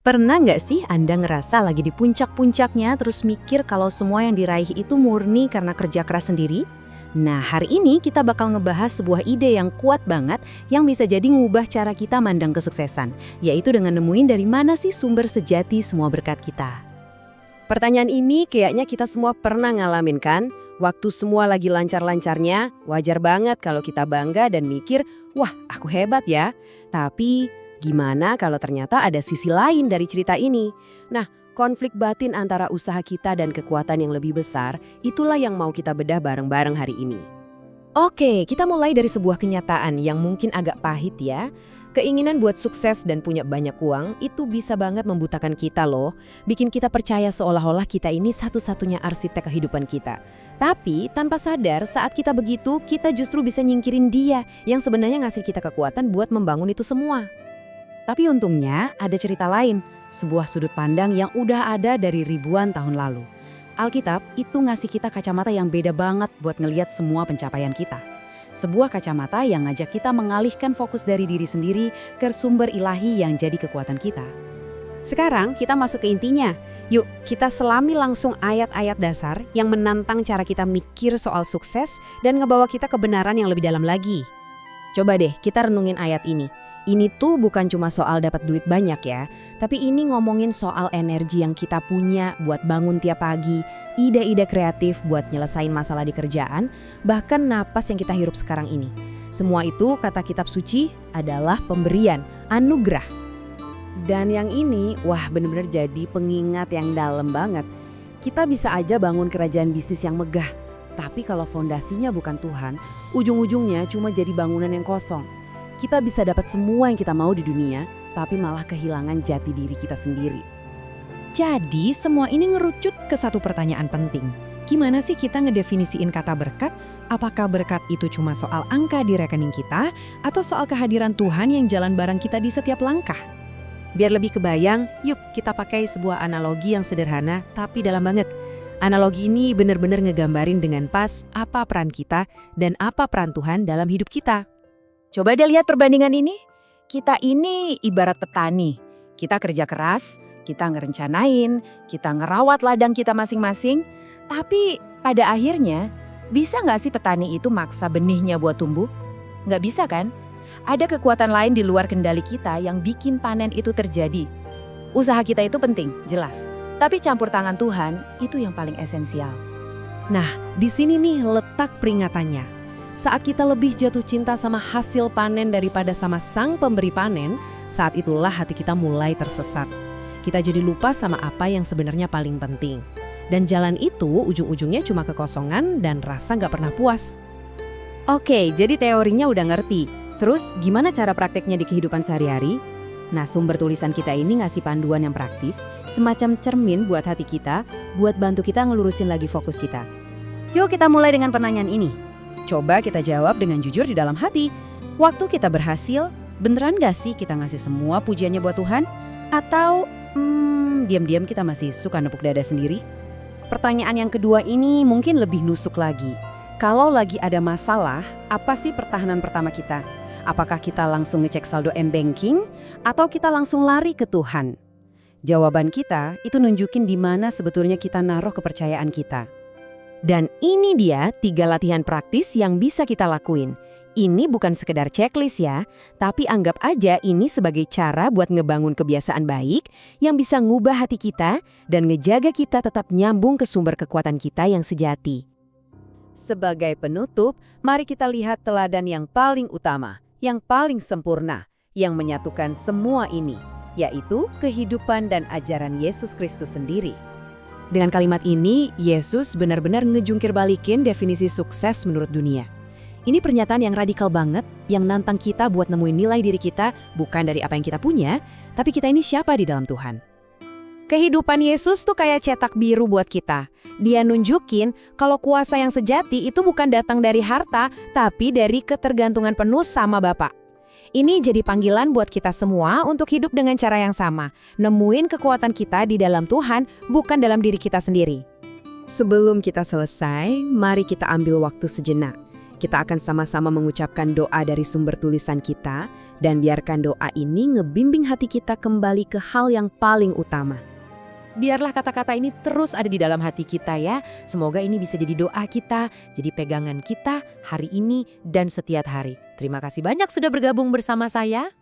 Pernah nggak sih Anda ngerasa lagi di puncak-puncaknya terus mikir kalau semua yang diraih itu murni karena kerja keras sendiri? Nah, hari ini kita bakal ngebahas sebuah ide yang kuat banget yang bisa jadi ngubah cara kita mandang kesuksesan, yaitu dengan nemuin dari mana sih sumber sejati semua berkat kita. Pertanyaan ini kayaknya kita semua pernah ngalamin kan? Waktu semua lagi lancar-lancarnya, wajar banget kalau kita bangga dan mikir, wah aku hebat ya. Tapi gimana kalau ternyata ada sisi lain dari cerita ini? Nah, konflik batin antara usaha kita dan kekuatan yang lebih besar, itulah yang mau kita bedah bareng-bareng hari ini. Oke, kita mulai dari sebuah kenyataan yang mungkin agak pahit ya. Keinginan buat sukses dan punya banyak uang itu bisa banget membutakan kita loh. Bikin kita percaya seolah-olah kita ini satu-satunya arsitek kehidupan kita. Tapi tanpa sadar saat kita begitu, kita justru bisa nyingkirin dia yang sebenarnya ngasih kita kekuatan buat membangun itu semua. Tapi untungnya ada cerita lain, sebuah sudut pandang yang udah ada dari ribuan tahun lalu. Alkitab itu ngasih kita kacamata yang beda banget buat ngelihat semua pencapaian kita. Sebuah kacamata yang ngajak kita mengalihkan fokus dari diri sendiri ke sumber ilahi yang jadi kekuatan kita. Sekarang kita masuk ke intinya. Yuk, kita selami langsung ayat-ayat dasar yang menantang cara kita mikir soal sukses dan ngebawa kita ke kebenaran yang lebih dalam lagi. Coba deh kita renungin ayat ini. Ini tuh bukan cuma soal dapat duit banyak ya, tapi ini ngomongin soal energi yang kita punya buat bangun tiap pagi, ide-ide kreatif buat nyelesain masalah di kerjaan, bahkan napas yang kita hirup sekarang ini. Semua itu, kata kitab suci, adalah pemberian, anugerah. Dan yang ini, wah bener-bener jadi pengingat yang dalam banget. Kita bisa aja bangun kerajaan bisnis yang megah, tapi kalau fondasinya bukan Tuhan, ujung-ujungnya cuma jadi bangunan yang kosong. Kita bisa dapat semua yang kita mau di dunia, tapi malah kehilangan jati diri kita sendiri. Jadi semua ini ngerucut ke satu pertanyaan penting. Gimana sih kita ngedefinisiin kata berkat? Apakah berkat itu cuma soal angka di rekening kita, atau soal kehadiran Tuhan yang jalan bareng kita di setiap langkah? Biar lebih kebayang, yuk kita pakai sebuah analogi yang sederhana tapi dalam banget. Analogi ini benar-benar ngegambarin dengan pas apa peran kita dan apa peran Tuhan dalam hidup kita. Coba deh lihat perbandingan ini. Kita ini ibarat petani. Kita kerja keras, kita ngerencanain, kita ngerawat ladang kita masing-masing. Tapi pada akhirnya, bisa nggak sih petani itu maksa benihnya buat tumbuh? Nggak bisa kan? Ada kekuatan lain di luar kendali kita yang bikin panen itu terjadi. Usaha kita itu penting, jelas. Tapi campur tangan Tuhan itu yang paling esensial. Nah, di sini nih letak peringatannya. Saat kita lebih jatuh cinta sama hasil panen daripada sama sang pemberi panen, saat itulah hati kita mulai tersesat. Kita jadi lupa sama apa yang sebenarnya paling penting. Dan jalan itu ujung-ujungnya cuma kekosongan dan rasa nggak pernah puas. Oke, jadi teorinya udah ngerti. Terus gimana cara prakteknya di kehidupan sehari-hari? Nah, sumber tulisan kita ini ngasih panduan yang praktis, semacam cermin buat hati kita, buat bantu kita ngelurusin lagi fokus kita. Yuk kita mulai dengan pertanyaan ini. Coba kita jawab dengan jujur di dalam hati. Waktu kita berhasil, beneran gak sih kita ngasih semua pujiannya buat Tuhan? Atau diam-diam kita masih suka nepuk dada sendiri? Pertanyaan yang kedua ini mungkin lebih nusuk lagi. Kalau lagi ada masalah, apa sih pertahanan pertama kita? Apakah kita langsung ngecek saldo m-banking atau kita langsung lari ke Tuhan? Jawaban kita itu nunjukin di mana sebetulnya kita naruh kepercayaan kita. Dan ini dia 3 latihan praktis yang bisa kita lakuin. Ini bukan sekedar checklist ya, tapi anggap aja ini sebagai cara buat ngebangun kebiasaan baik yang bisa ngubah hati kita dan ngejaga kita tetap nyambung ke sumber kekuatan kita yang sejati. Sebagai penutup, mari kita lihat teladan yang paling utama, yang paling sempurna, yang menyatukan semua ini, yaitu kehidupan dan ajaran Yesus Kristus sendiri. Dengan kalimat ini, Yesus benar-benar ngejungkir balikin definisi sukses menurut dunia. Ini pernyataan yang radikal banget, yang nantang kita buat nemuin nilai diri kita bukan dari apa yang kita punya, tapi kita ini siapa di dalam Tuhan. Kehidupan Yesus tuh kayak cetak biru buat kita. Dia nunjukin kalau kuasa yang sejati itu bukan datang dari harta, tapi dari ketergantungan penuh sama Bapa. Ini jadi panggilan buat kita semua untuk hidup dengan cara yang sama, nemuin kekuatan kita di dalam Tuhan, bukan dalam diri kita sendiri. Sebelum kita selesai, mari kita ambil waktu sejenak. kita akan sama-sama mengucapkan doa dari sumber tulisan kita dan biarkan doa ini ngebimbing hati kita kembali ke hal yang paling utama. Biarlah kata-kata ini terus ada di dalam hati kita ya. Semoga ini bisa jadi doa kita, jadi pegangan kita hari ini dan setiap hari. Terima kasih banyak sudah bergabung bersama saya.